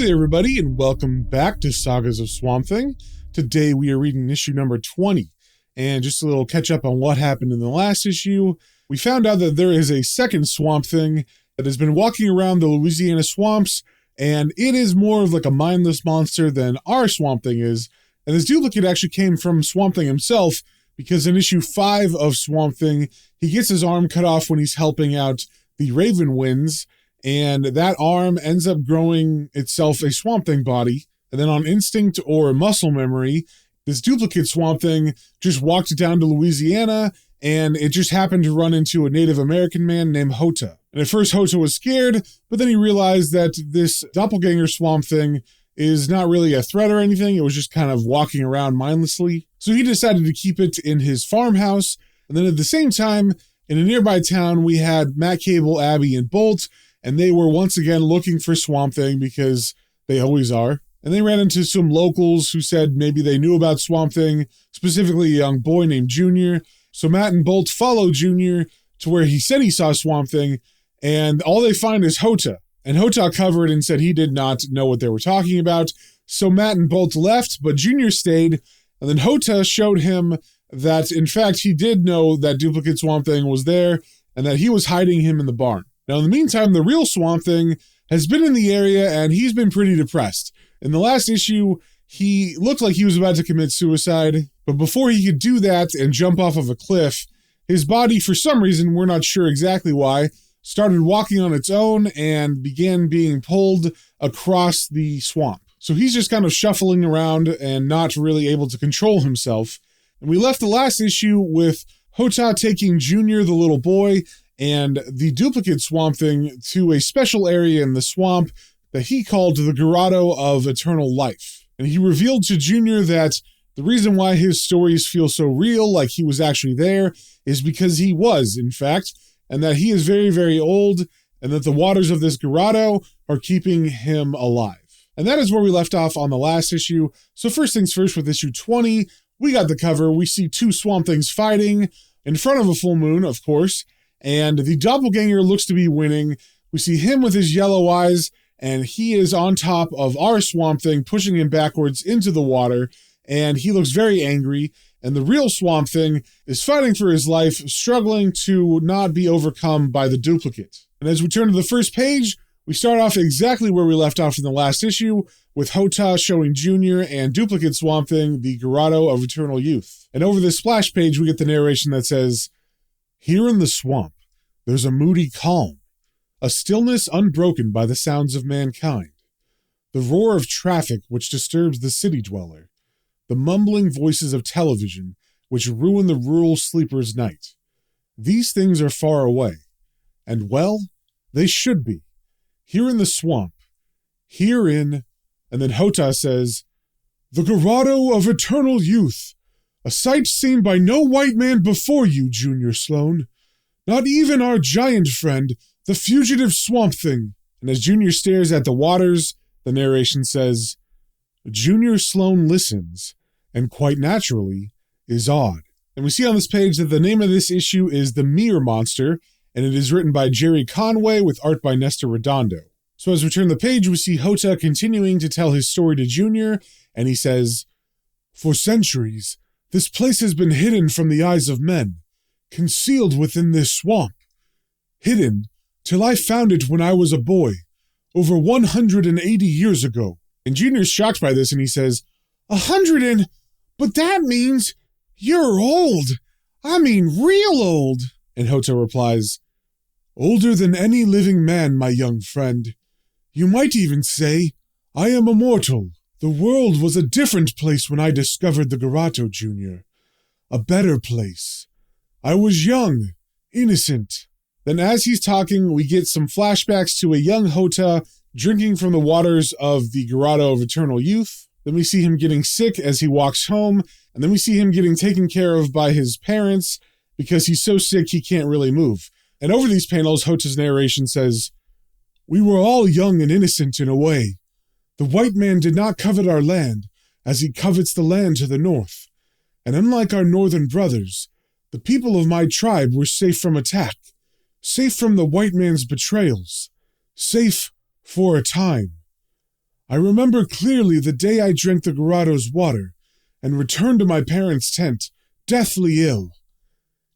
Hey there, everybody, and welcome back to Sagas of Swamp Thing. Today we are reading issue number 20, and just a little catch up on what happened in the last issue. We found out that there is a second Swamp Thing that has been walking around the Louisiana swamps, and it is more of like a mindless monster than our Swamp Thing is. And this duplicate actually came from Swamp Thing himself, because in issue 5 of Swamp Thing, he gets his arm cut off when he's helping out the Raven Winds, and that arm ends up growing itself a Swamp Thing body. And then on instinct or muscle memory, this duplicate Swamp Thing just walked down to Louisiana, and it just happened to run into a Native American man named Hota. And at first Hota was scared, but then he realized that this doppelganger Swamp Thing is not really a threat or anything. It was just kind of walking around mindlessly. So he decided to keep it in his farmhouse. And then at the same time, in a nearby town, we had Matt Cable, Abby, and Bolt, and they were once again looking for Swamp Thing because they always are. And they ran into some locals who said maybe they knew about Swamp Thing, specifically a young boy named Junior. So Matt and Bolt follow Junior to where he said he saw Swamp Thing, and all they find is Hota. And Hota covered and said he did not know what they were talking about. So Matt and Bolt left, but Junior stayed, and then Hota showed him that, in fact, he did know that duplicate Swamp Thing was there, and that he was hiding him in the barn. Now, in the meantime, the real Swamp Thing has been in the area, and he's been pretty depressed. In the last issue, he looked like he was about to commit suicide, but before he could do that and jump off of a cliff, his body, for some reason, we're not sure exactly why, started walking on its own and began being pulled across the swamp. So he's just kind of shuffling around and not really able to control himself. And we left the last issue with Hota taking Junior, the little boy, and the duplicate Swamp Thing to a special area in the swamp that he called the Grotto of Eternal Life. And he revealed to Junior that the reason why his stories feel so real, like he was actually there, is because he was, in fact, and that he is very, very old, and that the waters of this grotto are keeping him alive. And that is where we left off on the last issue. So first things first, with issue 20, we got the cover. We see two Swamp Things fighting in front of a full moon, of course, and the doppelganger looks to be winning. We see him with his yellow eyes, and he is on top of our Swamp Thing, pushing him backwards into the water, and he looks very angry. And the real Swamp Thing is fighting for his life, struggling to not be overcome by the duplicate. And as we turn to the first page, we start off exactly where we left off in the last issue, with Hota showing Junior and duplicate Swamp Thing the Grotto of Eternal Youth. And over this splash page, we get the narration that says, "Here in the swamp, there's a moody calm, a stillness unbroken by the sounds of mankind, the roar of traffic which disturbs the city dweller, the mumbling voices of television which ruin the rural sleeper's night. These things are far away, and well, they should be. Here in the swamp, here in," and then Hota says, "the Grotto of Eternal Youth, a sight seen by no white man before you, Junior Sloan. Not even our giant friend, the fugitive Swamp Thing." And as Junior stares at the waters, the narration says, "Junior Sloan listens, and quite naturally, is awed." And we see on this page that the name of this issue is The Mere Monster, and it is written by Jerry Conway with art by Nestor Redondo. So as we turn the page, we see Hota continuing to tell his story to Junior, and he says, "For centuries, this place has been hidden from the eyes of men, concealed within this swamp. Hidden, till I found it when I was a boy, over 180 years ago." And Junior's shocked by this, and he says, But that means you're old. I mean real old." And Hota replies, "Older than any living man, my young friend. You might even say, I am immortal. The world was a different place when I discovered the Grotto, Junior. A better place. I was young, innocent." Then as he's talking, we get some flashbacks to a young Hota drinking from the waters of the Grotto of Eternal Youth. Then we see him getting sick as he walks home, and then we see him getting taken care of by his parents because he's so sick he can't really move. And over these panels, Hota's narration says, "We were all young and innocent in a way. The white man did not covet our land, as he covets the land to the north. And unlike our northern brothers, the people of my tribe were safe from attack, safe from the white man's betrayals, safe for a time. I remember clearly the day I drank the Garado's water and returned to my parents' tent, deathly ill.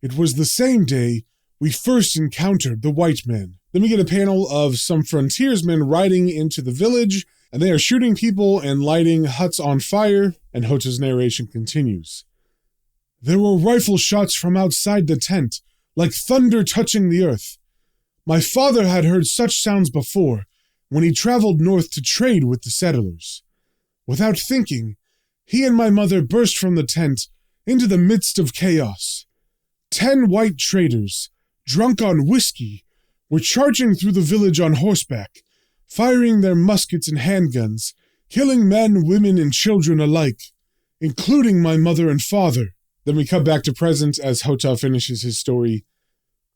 It was the same day we first encountered the white men. Then we get a panel of some frontiersmen riding into the village, and they are shooting people and lighting huts on fire, and Hota's narration continues. There were rifle shots from outside the tent, like thunder touching the earth. My father had heard such sounds before, when he traveled north to trade with the settlers. Without thinking, he and my mother burst from the tent into the midst of chaos. 10 white traders, drunk on whiskey, were charging through the village on horseback, firing their muskets and handguns, killing men, women, and children alike, including my mother and father. Then we cut back to present as Hota finishes his story.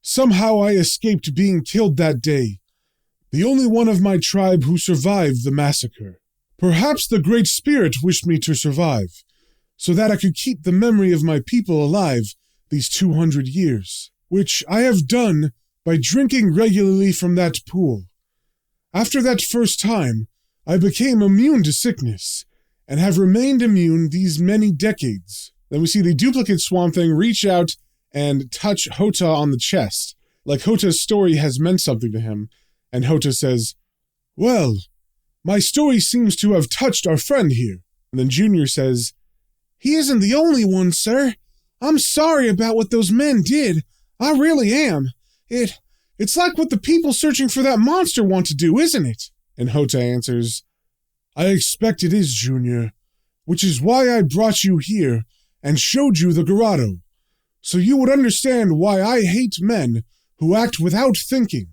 Somehow I escaped being killed that day, the only one of my tribe who survived the massacre. Perhaps the Great Spirit wished me to survive, so that I could keep the memory of my people alive these 200 years, which I have done by drinking regularly from that pool. After that first time, I became immune to sickness, and have remained immune these many decades. Then we see the duplicate Swamp Thing reach out and touch Hota on the chest, like Hota's story has meant something to him, and Hota says, Well, my story seems to have touched our friend here. And then Junior says, He isn't the only one, sir. I'm sorry about what those men did. I really am. It's like what the people searching for that monster want to do, isn't it? And Hota answers, I expect it is, Junior, which is why I brought you here and showed you the Garado, so you would understand why I hate men who act without thinking,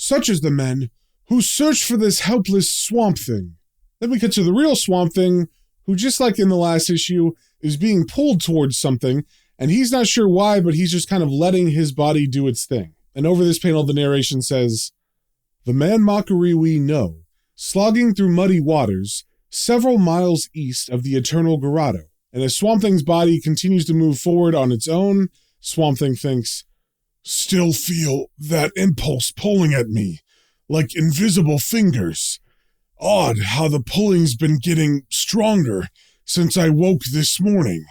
such as the men who search for this helpless Swamp Thing. Then we cut to the real Swamp Thing, who, just like in the last issue, is being pulled towards something, and he's not sure why, but he's just kind of letting his body do its thing. And over this panel, the narration says, The man mockery we know, slogging through muddy waters, several miles east of the eternal Garado. And as Swamp Thing's body continues to move forward on its own, Swamp Thing thinks, Still feel that impulse pulling at me, like invisible fingers. Odd how the pulling's been getting stronger since I woke this morning,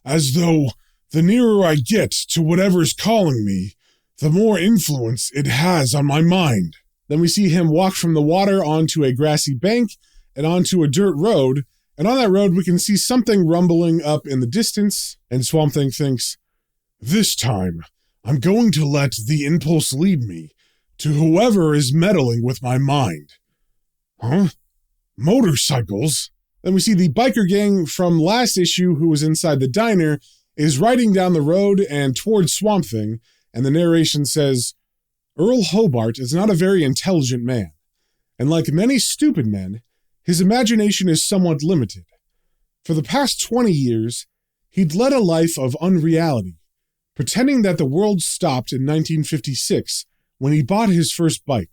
as though the nearer I get to whatever's calling me, the more influence it has on my mind. Then we see him walk from the water onto a grassy bank and onto a dirt road, and on that road we can see something rumbling up in the distance, and Swamp Thing thinks, This time, I'm going to let the impulse lead me to whoever is meddling with my mind. Huh? Motorcycles? Then we see the biker gang from last issue who was inside the diner is riding down the road and towards Swamp Thing, and the narration says, Earl Hobart is not a very intelligent man, and like many stupid men, his imagination is somewhat limited. For the past 20 years, he'd led a life of unreality, pretending that the world stopped in 1956 when he bought his first bike.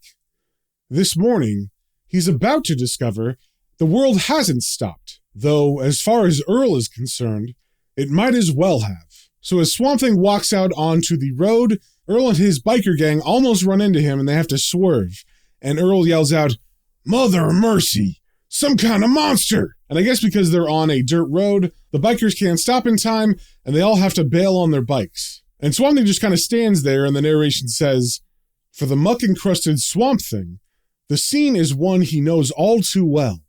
This morning, he's about to discover the world hasn't stopped, though as far as Earl is concerned, it might as well have. So as Swamp Thing walks out onto the road, Earl and his biker gang almost run into him and they have to swerve. And Earl yells out, Mother mercy! Some kind of monster! And I guess because they're on a dirt road, the bikers can't stop in time, and they all have to bail on their bikes. And Swamp Thing just kind of stands there, and the narration says, For the muck-encrusted Swamp Thing, the scene is one he knows all too well.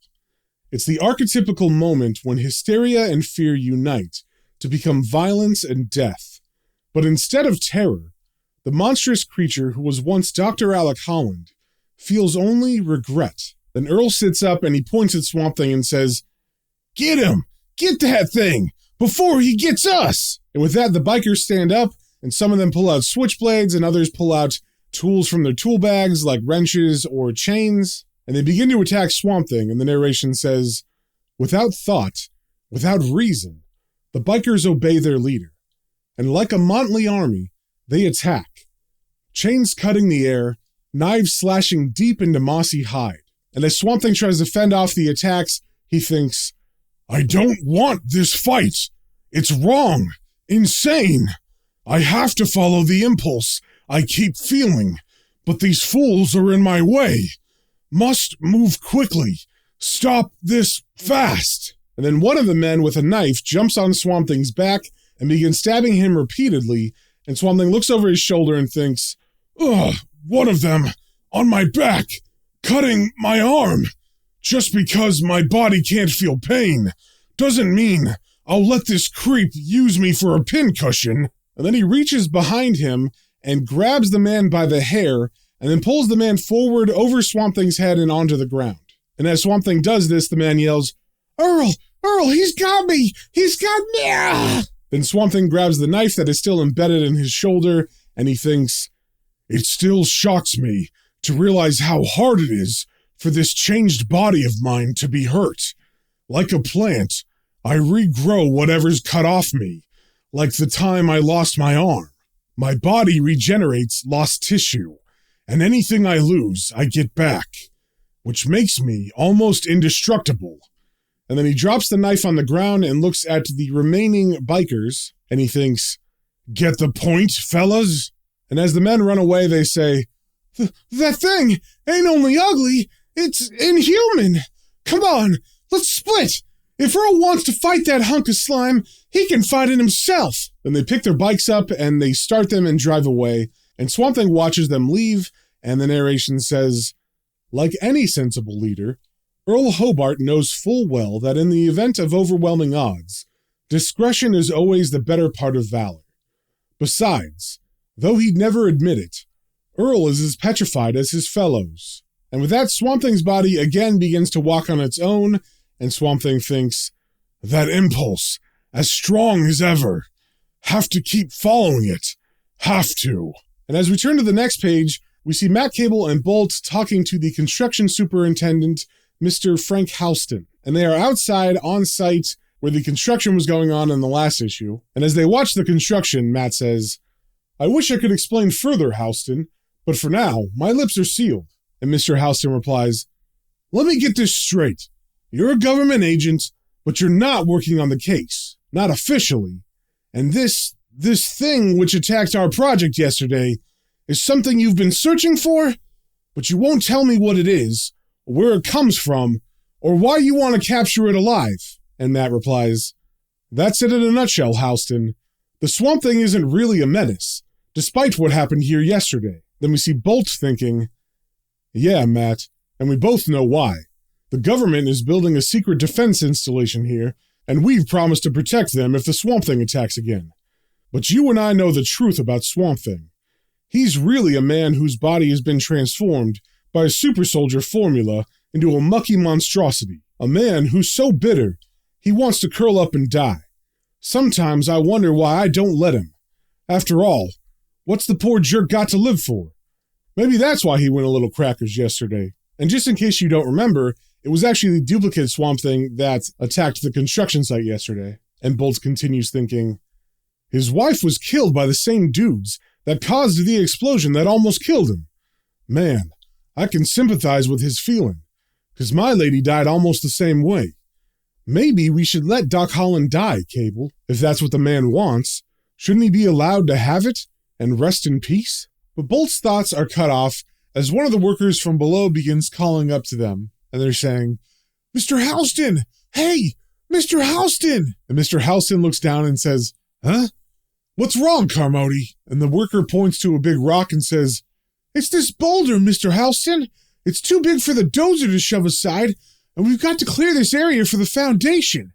It's the archetypical moment when hysteria and fear unite to become violence and death. But instead of terror, the monstrous creature who was once Dr. Alec Holland feels only regret. Then Earl sits up and he points at Swamp Thing and says, Get him! Get that thing! Before he gets us! And with that, the bikers stand up, and some of them pull out switchblades, and others pull out tools from their tool bags, like wrenches or chains, and they begin to attack Swamp Thing, and the narration says, Without thought, without reason, the bikers obey their leader, and like a motley army, they attack. Chains cutting the air, knives slashing deep into mossy hide. And as Swamp Thing tries to fend off the attacks, he thinks, I don't want this fight. It's wrong. Insane. I have to follow the impulse I keep feeling, but these fools are in my way. Must move quickly, Stop this fast! And then one of the men with a knife jumps on Swamp Thing's back and begins stabbing him repeatedly, and Swamp Thing looks over his shoulder and thinks, ugh, one of them on my back, cutting my arm. Just because my body can't feel pain doesn't mean I'll let this creep use me for a pincushion. And then he reaches behind him and grabs the man by the hair and then pulls the man forward over Swamp Thing's head and onto the ground. And as Swamp Thing does this, the man yells, Earl, he's got me! He's got me! Ah! Then Swamp Thing grabs the knife that is still embedded in his shoulder, and he thinks, it still shocks me to realize how hard it is for this changed body of mine to be hurt. Like a plant, I regrow whatever's cut off me, like the time I lost my arm. My body regenerates lost tissue, and anything I lose, I get back, which makes me almost indestructible. And then he drops the knife on the ground and looks at the remaining bikers, and he thinks, get the point, fellas? And as the men run away, they say, that thing ain't only ugly, it's inhuman. Come on, let's split. If Earl wants to fight that hunk of slime, he can fight it himself. Then they pick their bikes up and they start them and drive away, and Swamp Thing watches them leave, and the narration says, like any sensible leader, Earl Hobart knows full well that in the event of overwhelming odds, discretion is always the better part of valor. Besides, though he'd never admit it, Earl is as petrified as his fellows. And with that, Swamp Thing's body again begins to walk on its own, and Swamp Thing thinks, that impulse, as strong as ever. Have to keep following it. Have to. And as we turn to the next page, we see Matt Cable and Bolt talking to the construction superintendent, Mr. Frank Houston. And they are outside on site where the construction was going on in the last issue. And as they watch the construction, Matt says, I wish I could explain further, Houston, but for now, my lips are sealed. And Mr. Houston replies, let me get this straight. You're a government agent, but you're not working on the case. Not officially. And this thing which attacked our project yesterday is something you've been searching for, but you won't tell me what it is, or where it comes from, or why you want to capture it alive. And Matt replies, that's it in a nutshell, Houston. The Swamp Thing isn't really a menace, despite what happened here yesterday. Then we see Bolt thinking, yeah, Matt, and we both know why. The government is building a secret defense installation here, and we've promised to protect them if the Swamp Thing attacks again. But you and I know the truth about Swamp Thing. He's really a man whose body has been transformed by a super soldier formula into a mucky monstrosity. A man who's so bitter, he wants to curl up and die. Sometimes I wonder why I don't let him. After all, what's the poor jerk got to live for? Maybe that's why he went a little crackers yesterday. And just in case you don't remember, it was actually the duplicate Swamp Thing that attacked the construction site yesterday. And Bolt continues thinking, his wife was killed by the same dudes that caused the explosion that almost killed him. Man, I can sympathize with his feeling, because my lady died almost the same way. Maybe we should let Doc Holland die, Cable, if that's what the man wants. Shouldn't he be allowed to have it and rest in peace? But Bolt's thoughts are cut off as one of the workers from below begins calling up to them, and they're saying, Mr. Houston! Hey! Mr. Houston! And Mr. Houston looks down and says, huh? What's wrong, Carmody? And the worker points to a big rock and says, it's this boulder, Mr. Houston. It's too big for the dozer to shove aside, and we've got to clear this area for the foundation.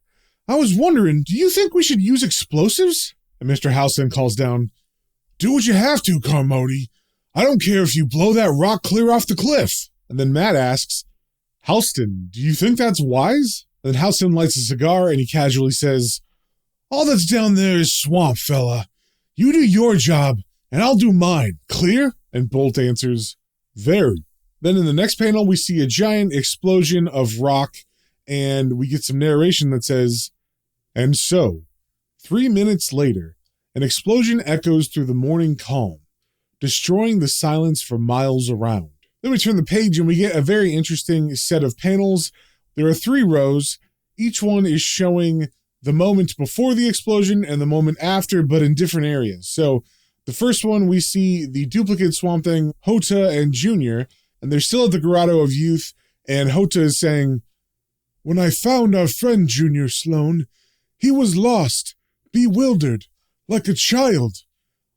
I was wondering, do you think we should use explosives? And Mr. Houston calls down, do what you have to, Carmody. I don't care if you blow that rock clear off the cliff. And then Matt asks, Houston, do you think that's wise? And then Houston lights a cigar and he casually says, all that's down there is swamp, fella. You do your job, and I'll do mine. Clear? And Bolt answers, very. Then in the next panel, we see a giant explosion of rock, and we get some narration that says, and so, 3 minutes later, an explosion echoes through the morning calm, destroying the silence for miles around. Then we turn the page and we get a very interesting set of panels. There are 3 rows. Each one is showing the moment before the explosion and the moment after, but in different areas. So the first one, we see the duplicate Swamp Thing, Hota and Junior, and they're still at the Grotto of Youth, and Hota is saying, When I found our friend Junior Sloan, he was lost, bewildered, like a child.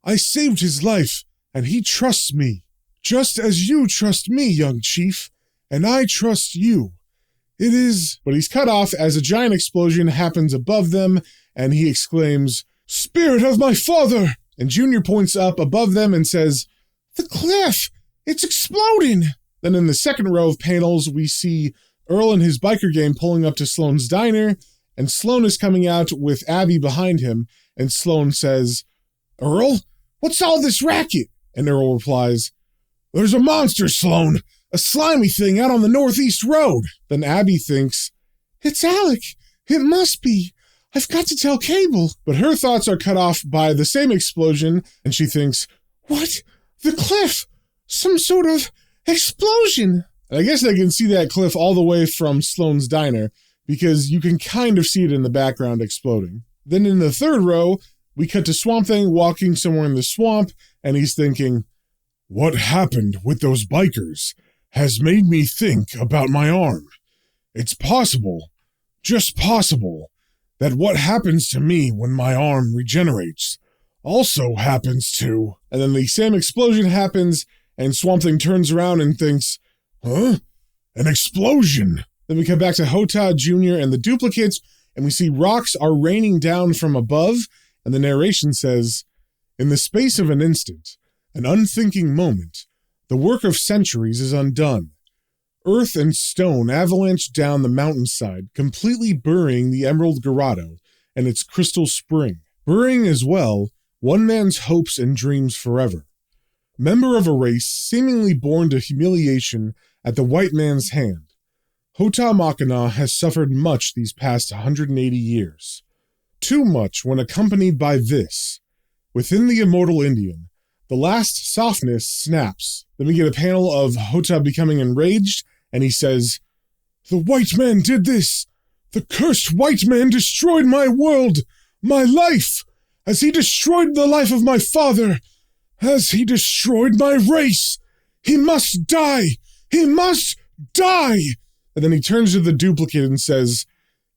I saved his life, and he trusts me, just as you trust me, young chief, and I trust you. It is—" But he's cut off as a giant explosion happens above them, and he exclaims, "Spirit of my father!" And Junior points up above them and says, "The cliff! It's exploding!" Then in the second row of panels, we see Earl and his biker gang pulling up to Sloan's diner, and Sloan is coming out with Abby behind him, and Sloan says, "Earl, what's all this racket?" And Earl replies, "There's a monster, Sloan, a slimy thing out on the northeast road." Then Abby thinks, "It's Alec. It must be. I've got to tell Cable." But her thoughts are cut off by the same explosion, and she thinks, "What? The cliff? Some sort of explosion." And I guess they can see that cliff all the way from Sloan's diner, because you can kind of see it in the background exploding. Then in the third row, we cut to Swamp Thing walking somewhere in the swamp, and he's thinking, "What happened with those bikers has made me think about my arm. It's possible, just possible, that what happens to me when my arm regenerates also happens to..." And then the same explosion happens, and Swamp Thing turns around and thinks, "Huh? An explosion?" Then we come back to Hota, Junior, and the duplicates, and we see rocks are raining down from above, and the narration says, "In the space of an instant, an unthinking moment, the work of centuries is undone. Earth and stone avalanche down the mountainside, completely burying the Emerald Grotto and its crystal spring, burying as well one man's hopes and dreams forever. Member of a race seemingly born to humiliation at the white man's hand, Hota Machina has suffered much these past 180 years. Too much when accompanied by this. Within the immortal Indian, the last softness snaps." Then we get a panel of Hota becoming enraged, and he says, "The white man did this! The cursed white man destroyed my world, my life, as he destroyed the life of my father, as he destroyed my race! He must die! He must die!" And then he turns to the duplicate and says,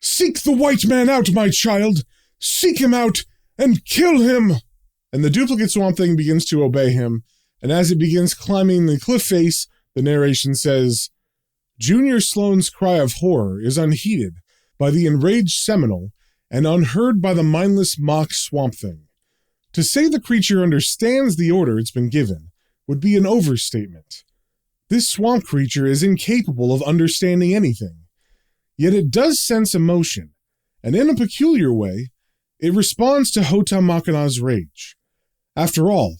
"Seek the white man out, my child! Seek him out and kill him!" And the duplicate Swamp Thing begins to obey him, and as it begins climbing the cliff face, the narration says, "Junior Sloan's cry of horror is unheeded by the enraged Seminole and unheard by the mindless mock Swamp Thing. To say the creature understands the order it's been given would be an overstatement. This swamp creature is incapable of understanding anything, yet it does sense emotion, and in a peculiar way, it responds to Hota Machina's rage. After all,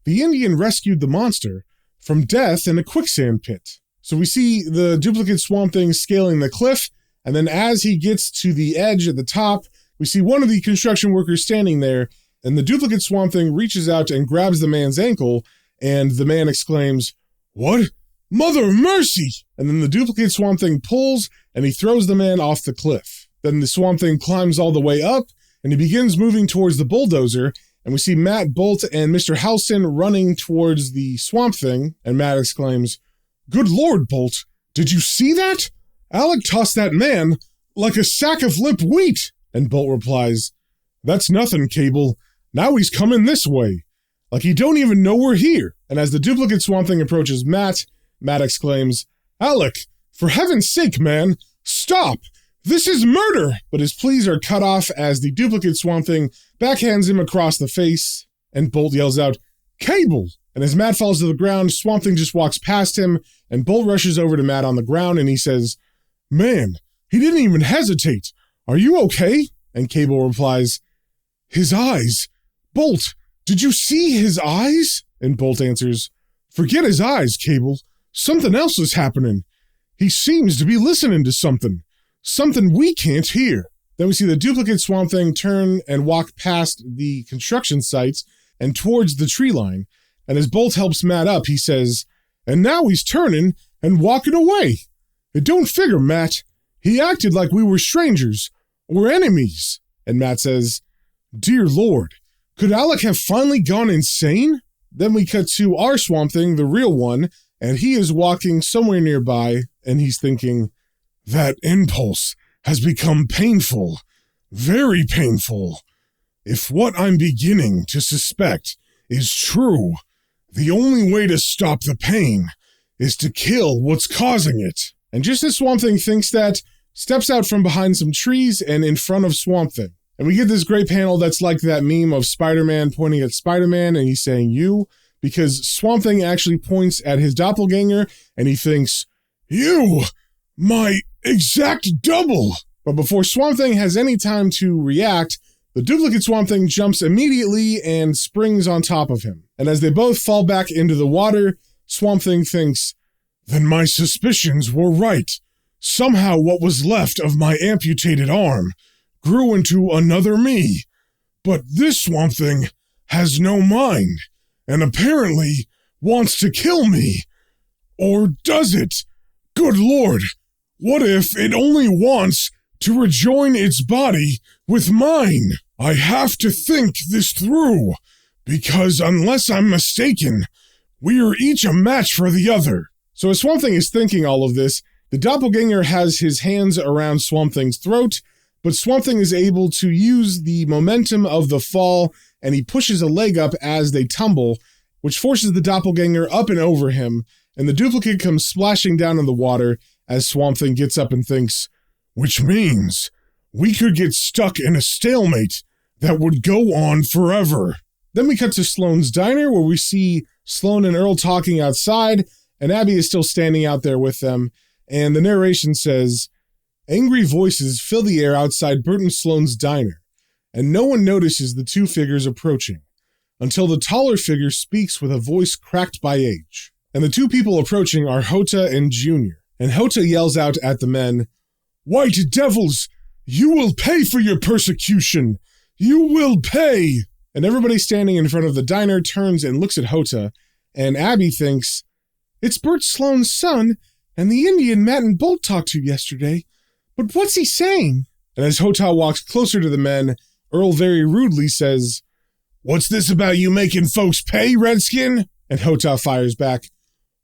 the Indian rescued the monster from death in a quicksand pit." So we see the duplicate Swamp Thing scaling the cliff, and then as he gets to the edge at the top, we see one of the construction workers standing there, and the duplicate Swamp Thing reaches out and grabs the man's ankle, and the man exclaims, "What? Mother of mercy!" And then the duplicate Swamp Thing pulls, and he throws the man off the cliff. Then the Swamp Thing climbs all the way up, and he begins moving towards the bulldozer, and we see Matt, Bolt, and Mr. Halston running towards the Swamp Thing, and Matt exclaims, "Good Lord, Bolt, did you see that? Alec tossed that man like a sack of limp wheat." And Bolt replies, "That's nothing, Cable. Now he's coming this way. Like he don't even know we're here." And as the duplicate Swamp Thing approaches Matt exclaims, "Alec, for heaven's sake, man, stop! This is murder!" But his pleas are cut off as the duplicate Swamp Thing backhands him across the face, and Bolt yells out, "Cable!" And as Matt falls to the ground, Swamp Thing just walks past him, and Bolt rushes over to Matt on the ground, and he says, "Man, he didn't even hesitate. Are you okay?" And Cable replies, "His eyes. Bolt, did you see his eyes?" And Bolt answers, "Forget his eyes, Cable. Something else is happening. He seems to be listening to something. Something we can't hear." Then we see the duplicate Swamp Thing turn and walk past the construction sites and towards the tree line. And as Bolt helps Matt up, he says, "And now he's turning and walking away. It don't figure, Matt. He acted like we were strangers or enemies." And Matt says, "Dear Lord, could Alec have finally gone insane?" Then we cut to our Swamp Thing, the real one, and he is walking somewhere nearby, and he's thinking, That impulse has become painful, very painful. If what I'm beginning to suspect is true, the only way to stop the pain is to kill what's causing it." And just as Swamp Thing thinks that, steps out from behind some trees and in front of Swamp Thing. And we get this great panel that's like that meme of Spider-Man pointing at Spider-Man and he's saying you, because Swamp Thing actually points at his doppelganger and he thinks, "You, my exact double." But before Swamp Thing has any time to react, the duplicate Swamp Thing jumps immediately and springs on top of him. And as they both fall back into the water, Swamp Thing thinks, "Then my suspicions were right. Somehow what was left of my amputated arm grew into another me. But this Swamp Thing has no mind, and apparently wants to kill me. Or does it? Good Lord, what if it only wants to rejoin its body with mine? I have to think this through, because unless I'm mistaken, we are each a match for the other." So as Swamp Thing is thinking all of this, the doppelganger has his hands around Swamp Thing's throat, but Swamp Thing is able to use the momentum of the fall, and he pushes a leg up as they tumble, which forces the doppelganger up and over him, and the duplicate comes splashing down in the water as Swamp Thing gets up and thinks, "Which means we could get stuck in a stalemate that would go on forever." Then we cut to Sloane's diner, where we see Sloane and Earl talking outside, and Abby is still standing out there with them, and the narration says, "Angry voices fill the air outside Bert and Sloane's diner, and no one notices the two figures approaching, until the taller figure speaks with a voice cracked by age. And the two people approaching are Hota and Junior, and Hota yells out at the men, "White devils, you will pay for your persecution! You will pay!" And everybody standing in front of the diner turns and looks at Hota, and Abby thinks, "It's Bert Sloane's son, and the Indian Matt and Bolt talked to yesterday. But what's he saying?" And as Hota walks closer to the men, Earl very rudely says, "What's this about you making folks pay, Redskin?" And Hota fires back,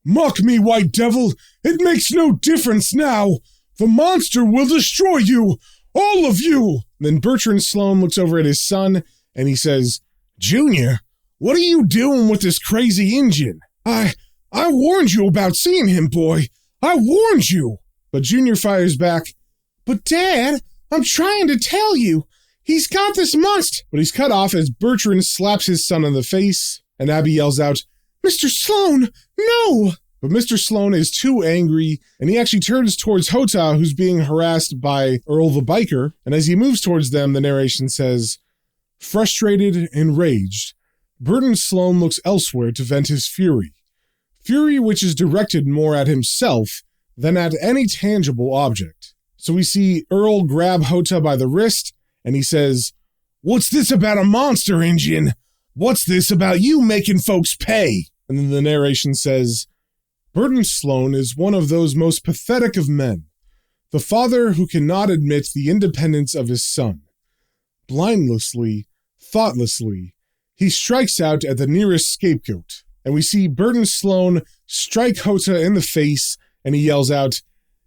"Mock me, White Devil! It makes no difference now! The monster will destroy you! All of you!" Then Bertrand Sloane looks over at his son, and he says, "Junior, what are you doing with this crazy Indian? I warned you about seeing him, boy! I warned you!" But Junior fires back, "But Dad, I'm trying to tell you! He's got this monster!" But he's cut off as Bertrand slaps his son in the face, and Abby yells out, "Mr. Sloane, no!" But Mr. Sloane is too angry, and he actually turns towards Hota, who's being harassed by Earl the biker, and as he moves towards them, the narration says, "Frustrated, enraged, Burton Sloane looks elsewhere to vent his fury. Fury which is directed more at himself than at any tangible object." So we see Earl grab Hota by the wrist, and he says, "What's this about a monster, Indian? What's this about you making folks pay?" And then the narration says, "Burton Sloane is one of those most pathetic of men, the father who cannot admit the independence of his son. Blindlessly, thoughtlessly, he strikes out at the nearest scapegoat." And we see Burton Sloane strike Hota in the face, and he yells out,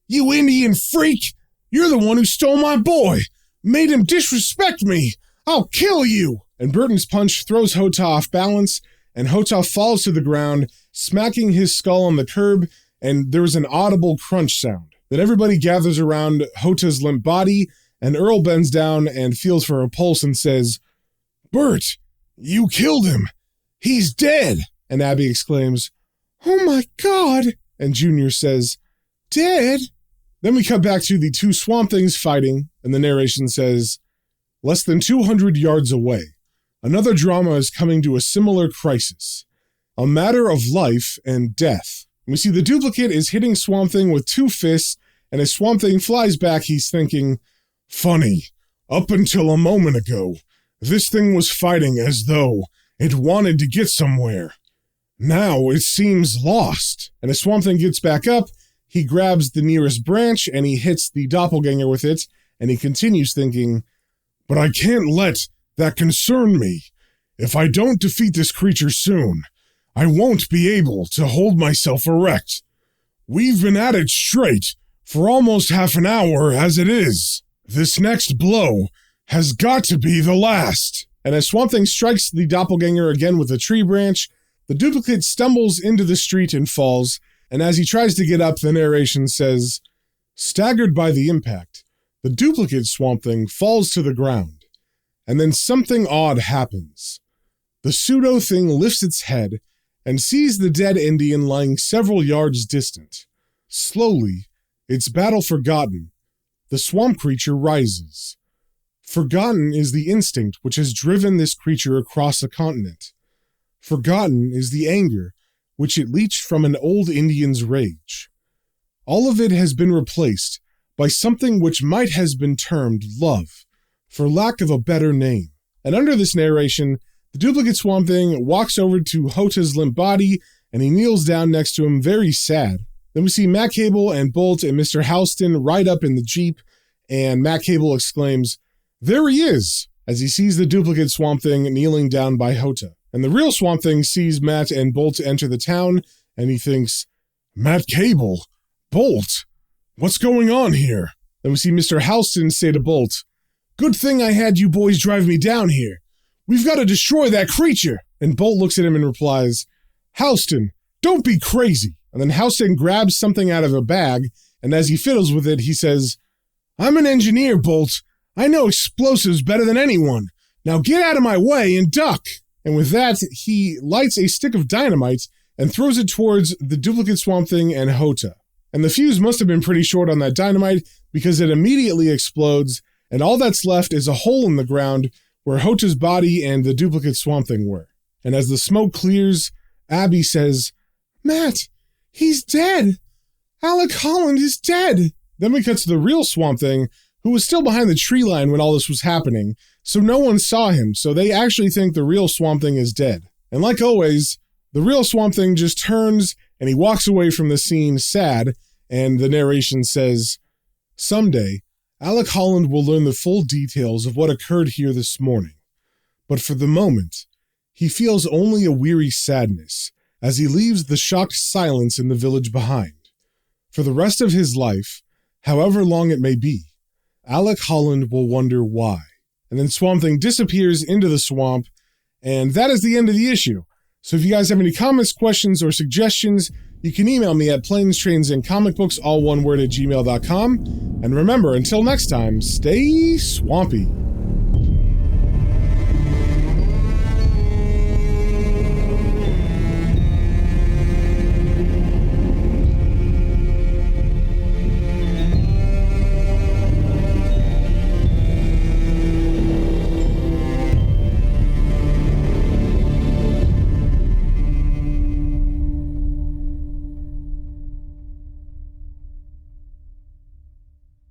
"You Indian freak! You're the one who stole my boy! Made him disrespect me! I'll kill you!" And Burton's punch throws Hota off balance, and Hota falls to the ground, smacking his skull on the curb, and there is an audible crunch sound. Then everybody gathers around Hota's limp body, and Earl bends down and feels for a pulse and says, "Bert, you killed him! He's dead!" And Abby exclaims, "Oh my God!" And Junior says, "Dead?" Then we cut back to the two Swamp Things fighting, and the narration says, "Less than 200 yards away, another drama is coming to a similar crisis. A matter of life and death." We see the duplicate is hitting Swamp Thing with two fists, and as Swamp Thing flies back, he's thinking, "Funny, up until a moment ago, this thing was fighting as though it wanted to get somewhere. Now it seems lost." And as Swamp Thing gets back up, he grabs the nearest branch and he hits the doppelganger with it, and he continues thinking, "But I can't let that concern me. If I don't defeat this creature soon, I won't be able to hold myself erect. We've been at it straight for almost half an hour as it is. This next blow has got to be the last. And as Swamp Thing strikes the doppelganger again with a tree branch, the duplicate stumbles into the street and falls, and as he tries to get up, the narration says, staggered by the impact, the duplicate Swamp Thing falls to the ground. And then something odd happens. The pseudo-thing lifts its head and sees the dead Indian lying several yards distant. Slowly, its battle forgotten, the swamp creature rises. Forgotten is the instinct which has driven this creature across a continent. Forgotten is the anger which it leached from an old Indian's rage. All of it has been replaced by something which might have been termed love, for lack of a better name. And under this narration, the duplicate Swamp Thing walks over to Hota's limp body, and he kneels down next to him, very sad. Then we see Matt Cable and Bolt and Mr. Houston ride up in the Jeep, and Matt Cable exclaims, there he is, as he sees the duplicate Swamp Thing kneeling down by Hota. And the real Swamp Thing sees Matt and Bolt enter the town, and he thinks, Matt Cable? Bolt? What's going on here? Then we see Mr. Houston say to Bolt, good thing I had you boys drive me down here. We've got to destroy that creature. And Bolt looks at him and replies, Houston, don't be crazy. And then Houston grabs something out of a bag, and as he fiddles with it, he says, I'm an engineer, Bolt. I know explosives better than anyone. Now get out of my way and duck. And with that, he lights a stick of dynamite and throws it towards the duplicate Swamp Thing and Hota. And the fuse must have been pretty short on that dynamite because it immediately explodes, and all that's left is a hole in the ground where Hota's body and the duplicate Swamp Thing were. And as the smoke clears, Abby says, Matt, he's dead. Alec Holland is dead. Then we cut to the real Swamp Thing, who was still behind the tree line when all this was happening, so no one saw him, so they actually think the real Swamp Thing is dead. And like always, the real Swamp Thing just turns and he walks away from the scene sad, and the narration says, someday, Alec Holland will learn the full details of what occurred here this morning. But for the moment, he feels only a weary sadness as he leaves the shocked silence in the village behind. For the rest of his life, however long it may be, Alec Holland will wonder why. And then Swamp Thing disappears into the swamp, and that is the end of the issue. So if you guys have any comments, questions, or suggestions, you can email me at planestrains and comicbooks, all one word, @gmail.com. And remember, until next time, stay swampy.